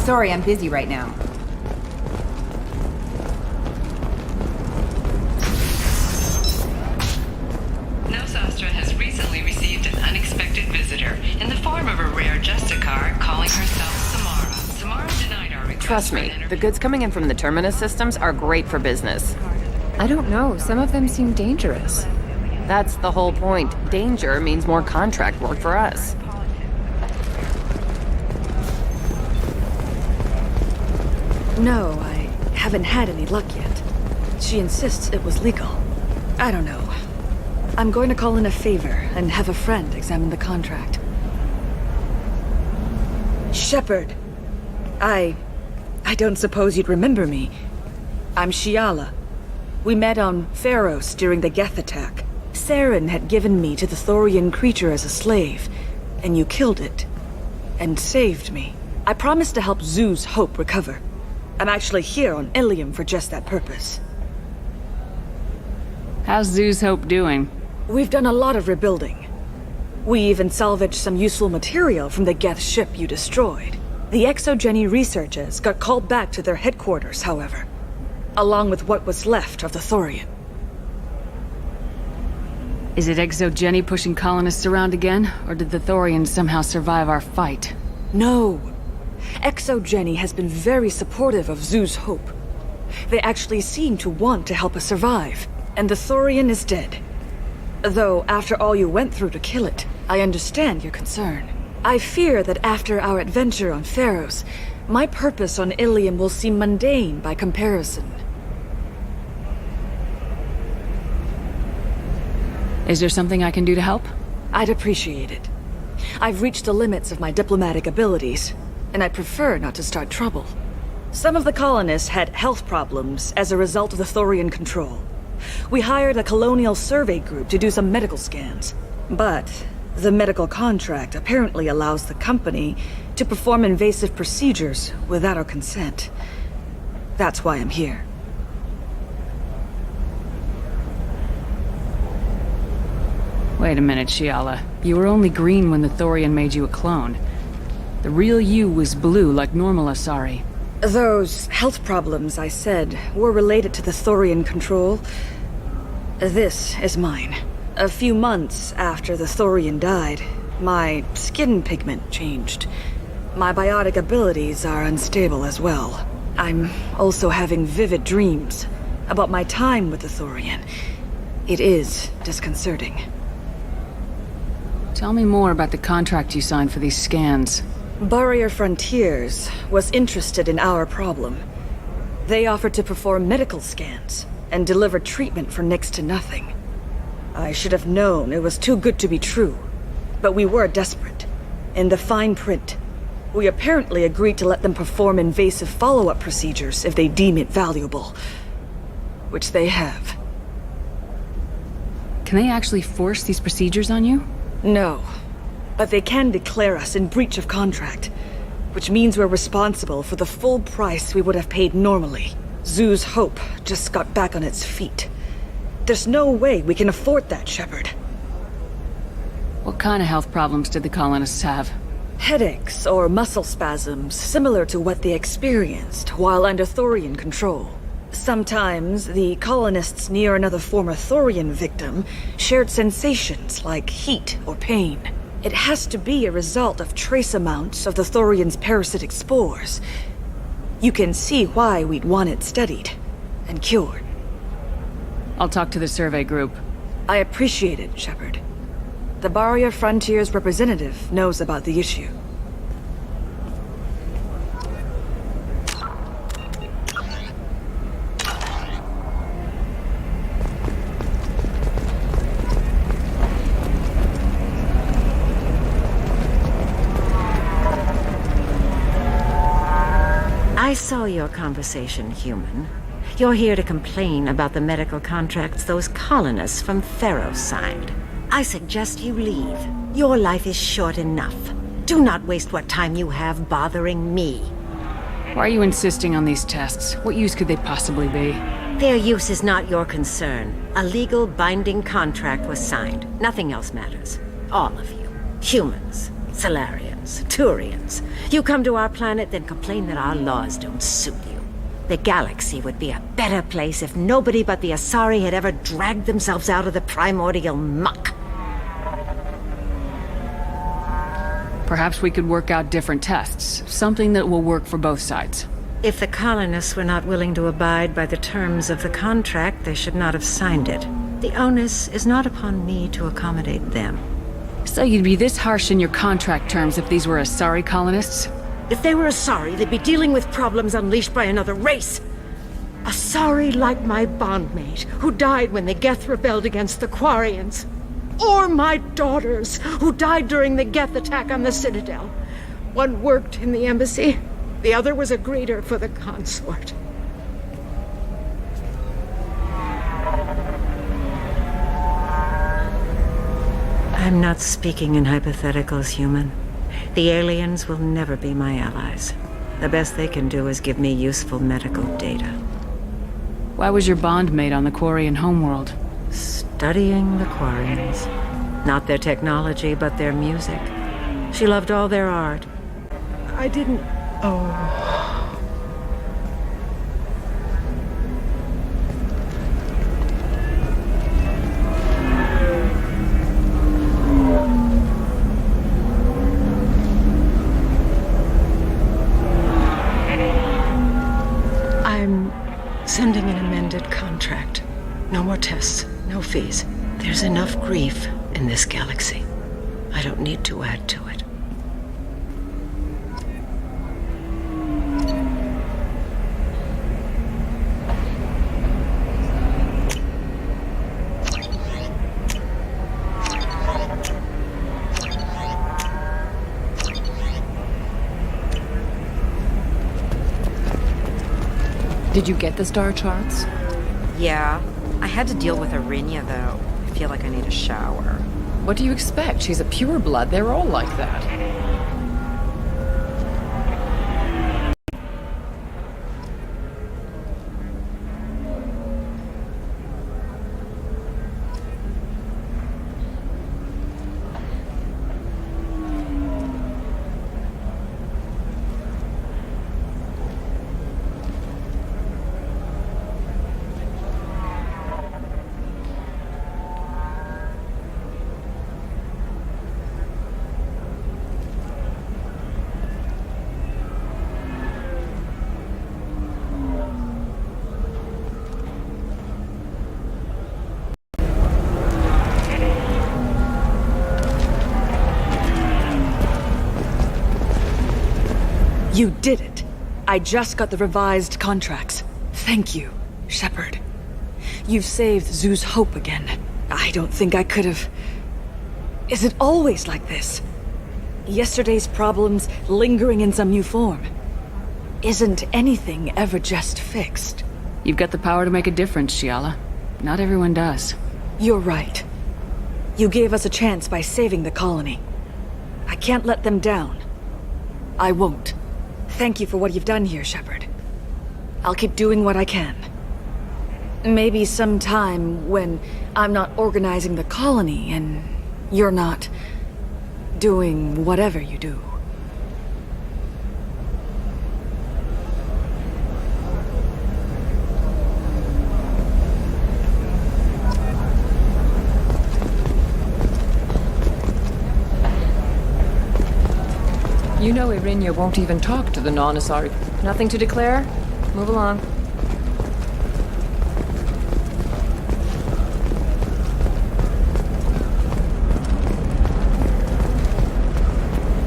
Sorry, I'm busy right now. Nosastra has recently received an unexpected visitor in the form of a rare Justicar calling herself Samara. Samara denied our request. Trust me, the goods coming in from the Terminus systems are great for business. I don't know, some of them seem dangerous. That's the whole point. Danger means more contract work for us. No, I haven't had any luck yet. She insists it was legal. I don't know. I'm going to call in a favor and have a friend examine the contract. Shepard, I I don't suppose you'd remember me. I'm Shiala. We met on Pharos during the Geth attack. Saren had given me to the Thorian creature as a slave, and you killed it. And saved me. I promised to help Zeus Hope recover. I'm actually here on Ilium for just that purpose. How's Zeus Hope doing? We've done a lot of rebuilding. We even salvaged some useful material from the Geth ship you destroyed. The Exogeny researchers got called back to their headquarters, however, along with what was left of the Thorian. Is it Exogeny pushing colonists around again, or did the Thorians somehow survive our fight? No. Exogeny has been very supportive of Zeus Hope. They actually seem to want to help us survive, and the Thorian is dead. Though, after all you went through to kill it, I understand your concern. I fear that after our adventure on Pharos, my purpose on Ilium will seem mundane by comparison. Is there something I can do to help? I'd appreciate it. I've reached the limits of my diplomatic abilities, and I prefer not to start trouble. Some of the colonists had health problems as a result of the Thorian control. We hired a colonial survey group to do some medical scans. But the medical contract apparently allows the company to perform invasive procedures without our consent. That's why I'm here. Wait a minute, Shiala. You were only green when the Thorian made you a clone. The real you was blue like normal Asari. Those health problems I said were related to the Thorian control. This is mine. A few months after the Thorian died, my skin pigment changed. My biotic abilities are unstable as well. I'm also having vivid dreams about my time with the Thorian. It is disconcerting. Tell me more about the contract you signed for these scans. Barrier Frontiers was interested in our problem. They offered to perform medical scans and deliver treatment for next to nothing. I should have known it was too good to be true, but we were desperate. In the fine print, we apparently agreed to let them perform invasive follow-up procedures if they deem it valuable, which they have. Can they actually force these procedures on you? No, but they can declare us in breach of contract, which means we're responsible for the full price we would have paid normally. Zeus Hope just got back on its feet. There's no way we can afford that, Shepard. What kind of health problems did the colonists have? Headaches or muscle spasms similar to what they experienced while under Thorian control. Sometimes the colonists near another former Thorian victim shared sensations like heat or pain. It has to be a result of trace amounts of the Thorian's parasitic spores. You can see why we'd want it studied and cured. I'll talk to the survey group. I appreciate it, Shepard. The Barrier Frontiers representative knows about the issue. I saw your conversation, human. You're here to complain about the medical contracts those colonists from Pharos signed. I suggest you leave. Your life is short enough. Do not waste what time you have bothering me. Why are you insisting on these tests? What use could they possibly be? Their use is not your concern. A legal binding contract was signed. Nothing else matters. All of you. Humans, Solarians, Turians. You come to our planet, then complain that our laws don't suit you. The galaxy would be a better place if nobody but the Asari had ever dragged themselves out of the primordial muck. Perhaps we could work out different tests. Something that will work for both sides. If the colonists were not willing to abide by the terms of the contract, they should not have signed it. The onus is not upon me to accommodate them. So you'd be this harsh in your contract terms if these were Asari colonists? If they were Asari, they'd be dealing with problems unleashed by another race. Asari like my bondmate, who died when the Geth rebelled against the Quarians. Or my daughters, who died during the Geth attack on the Citadel. One worked in the embassy, The other was a greeter for the consort. I'm not speaking in hypotheticals, human. The aliens will never be my allies. The best they can do is give me useful medical data. Why was your bondmate on the Quarian homeworld? Studying the Quarians. Not their technology, but their music. She loved all their art. I didn't... Oh... I'm sending an amended contract. No more tests, no fees. There's enough grief in this galaxy. I don't need to add to it. Did you get the star charts? Yeah. I had to deal with Arinya, though. I feel like I need a shower. What do you expect? She's a pureblood. They're all like that. You did it. I just got the revised contracts. Thank you, Shepard. You've saved Zoo's hope again. I don't think I could have... Is it always like this? Yesterday's problems lingering in some new form. Isn't anything ever just fixed? You've got the power to make a difference, Shiala. Not everyone does. You're right. You gave us a chance by saving the colony. I can't let them down. I won't. Thank you for what you've done here, Shepard. I'll keep doing what I can. Maybe sometime when I'm not organizing the colony and you're not doing whatever you do. You know Irinya won't even talk to the non-Asari. Nothing to declare? Move along.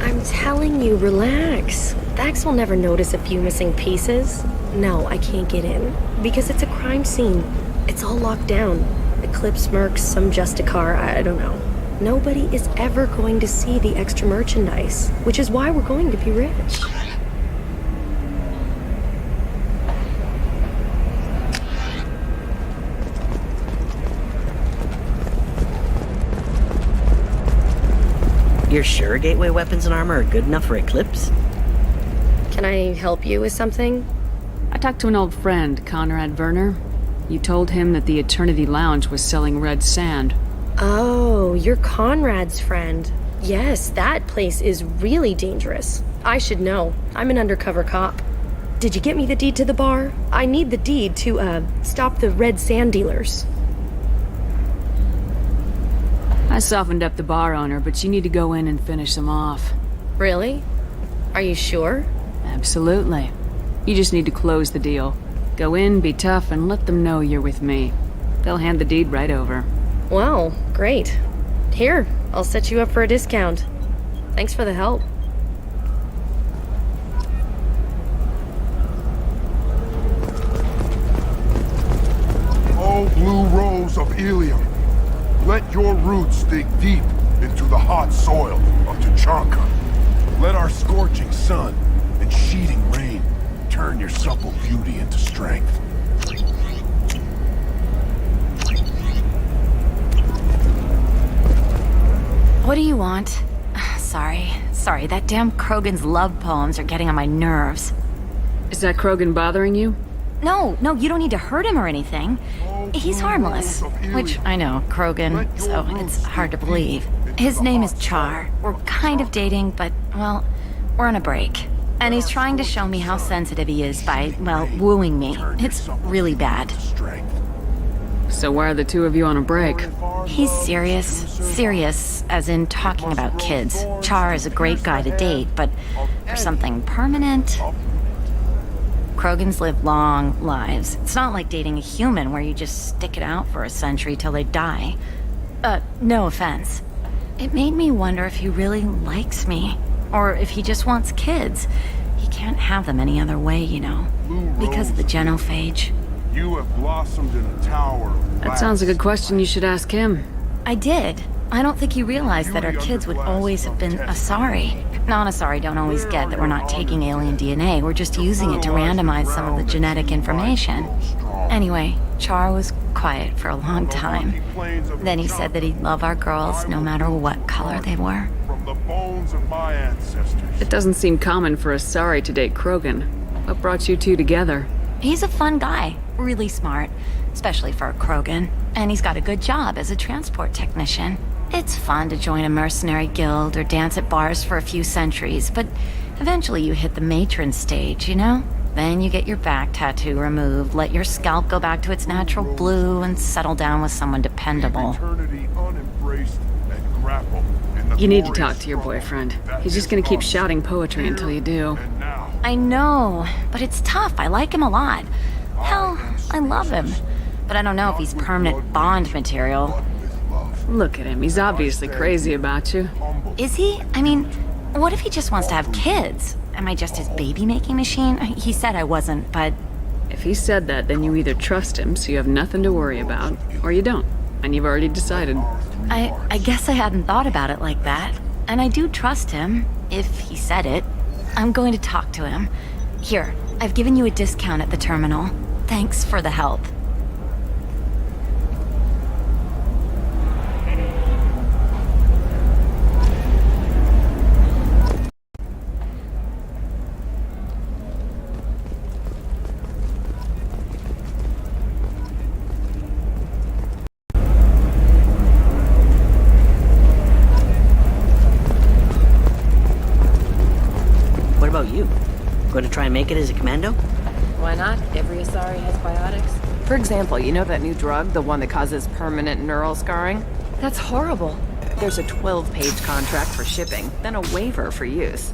I'm telling you, relax. Vax will never notice a few missing pieces. No, I can't get in. Because it's a crime scene. It's all locked down. Eclipse mercs, some Justicar, I don't know. Nobody is ever going to see the extra merchandise, which is why we're going to be rich. You're sure gateway weapons and armor are good enough for Eclipse? Can I help you with something? I talked to an old friend, Conrad Werner. You told him that the Eternity Lounge was selling red sand. Oh, you're Conrad's friend. Yes, that place is really dangerous. I should know. I'm an undercover cop. Did you get me the deed to the bar? I need the deed to, stop the red sand dealers. I softened up the bar owner, but you need to go in and finish them off. Really? Are you sure? Absolutely. You just need to close the deal. Go in, be tough, and let them know you're with me. They'll hand the deed right over. Wow, great. Here, I'll set you up for a discount. Thanks for the help. Oh, blue rose of Ilium, let your roots dig deep into the hot soil of Tuchanka. Let our scorching sun and sheeting rain turn your supple beauty into strength. What do you want? Sorry, that damn Krogan's love poems are getting on my nerves. Is that Krogan bothering you? No, you don't need to hurt him or anything. He's harmless. Which, I know, Krogan, so it's hard to believe. His name is Char. We're kind of dating, but, well, we're on a break. And he's trying to show me how sensitive he is by, well, wooing me. It's really bad. So why are the two of you on a break? He's serious. Serious, as in talking about kids. Char is a great guy to date, but for something permanent... Krogans live long lives. It's not like dating a human where you just stick it out for a century till they die. No offense. It made me wonder if he really likes me, or if he just wants kids. He can't have them any other way, you know, because of the genophage. You have blossomed in a tower. That sounds like a question you should ask him. I did. I don't think he realized that our kids would always have been Asari. Non-Asari don't always get that we're not taking alien DNA, we're just using it to randomize some of the genetic information. Anyway, Char was quiet for a long time. Then he said that he'd love our girls no matter what color they were. From the bones of my ancestors. It doesn't seem common for Asari to date Krogan. What brought you two together? He's a fun guy, really smart, especially for a Krogan. And he's got a good job as a transport technician. It's fun to join a mercenary guild or dance at bars for a few centuries, but eventually you hit the matron stage, you know? Then you get your back tattoo removed, let your scalp go back to its natural blue, and settle down with someone dependable. You need to talk to your boyfriend. He's just gonna keep shouting poetry until you do. I know, but it's tough. I like him a lot. Hell, I love him. But I don't know if he's permanent Bond material. Look at him. He's obviously crazy about you. Is he? I mean, what if he just wants to have kids? Am I just his baby-making machine? He said I wasn't, but... If he said that, then you either trust him so you have nothing to worry about, or you don't, and you've already decided. I guess I hadn't thought about it like that. And I do trust him, if he said it. I'm going to talk to him. Here, I've given you a discount at the terminal. Thanks for the help. What about you? Going to try and make it as a commando? Why not? Every Asari has biotics. For example, you know that new drug, the one that causes permanent neural scarring? That's horrible. There's a 12-page contract for shipping, then a waiver for use.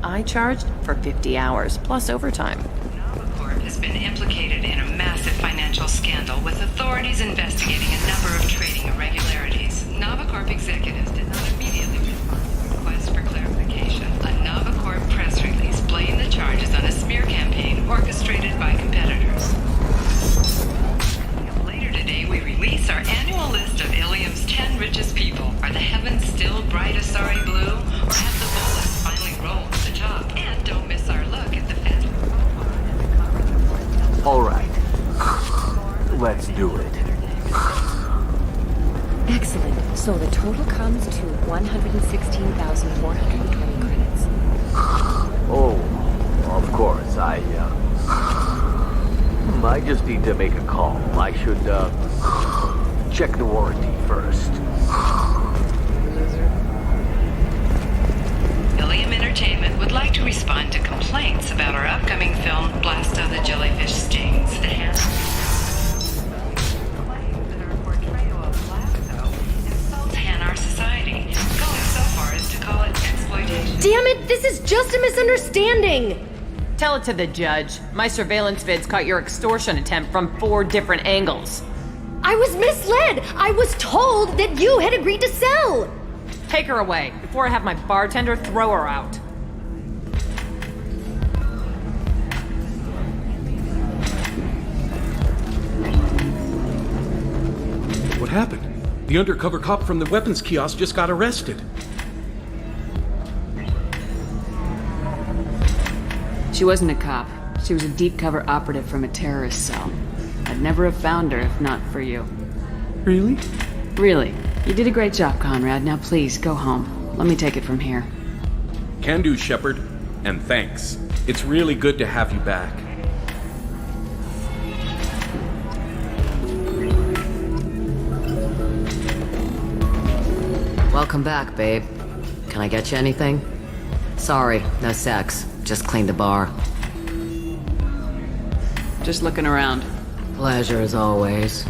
I charged for 50 hours, plus overtime. Navicorp has been implicated in a massive financial scandal, with authorities investigating a number of trading irregularities. Navicorp executives did not immediately respond to requests for clarification. A Navicorp press release blamed the charges on a smear campaign orchestrated by competitors. Later today, we release our annual list of Ilium's 10 richest people. Are the heavens still bright Asari blue, or have the bullets finally rolled to the top? And don't miss our look at the fat. All right. Let's do it. Excellent. So the total comes to 116,420 credits. Oh, of course. I just need to make a call. I should, check the warranty first. Ilium Entertainment would like to respond to complaints about our upcoming film, Blasto the Jellyfish Stings. The hand their portrayal of Blasto insults Hanar society, going so far as to call it exploitation. Damn it, this is just a misunderstanding! Tell it to the judge. My surveillance vids caught your extortion attempt from 4 different angles. I was misled! I was told that you had agreed to sell! Take her away, before I have my bartender throw her out. What happened? The undercover cop from the weapons kiosk just got arrested. She wasn't a cop. She was a deep cover operative from a terrorist cell. I'd never have found her if not for you. Really? Really. You did a great job, Conrad. Now please, go home. Let me take it from here. Can do, Shepard. And thanks. It's really good to have you back. Welcome back, babe. Can I get you anything? Sorry, no sex. Just cleaned the bar. Just looking around. Pleasure as always.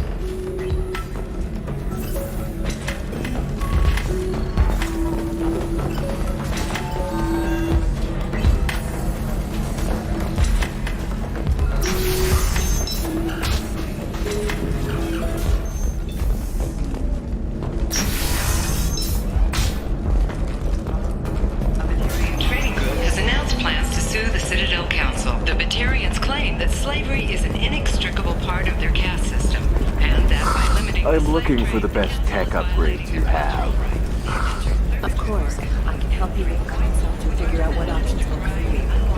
Trading Group has announced plans to sue the Citadel Council. The Batarians claim that slavery is an inextricable part of their caste system, and that by limiting I'm looking for the best tech upgrades you have. Of course, I can help you with the concept and figure out what options work for you.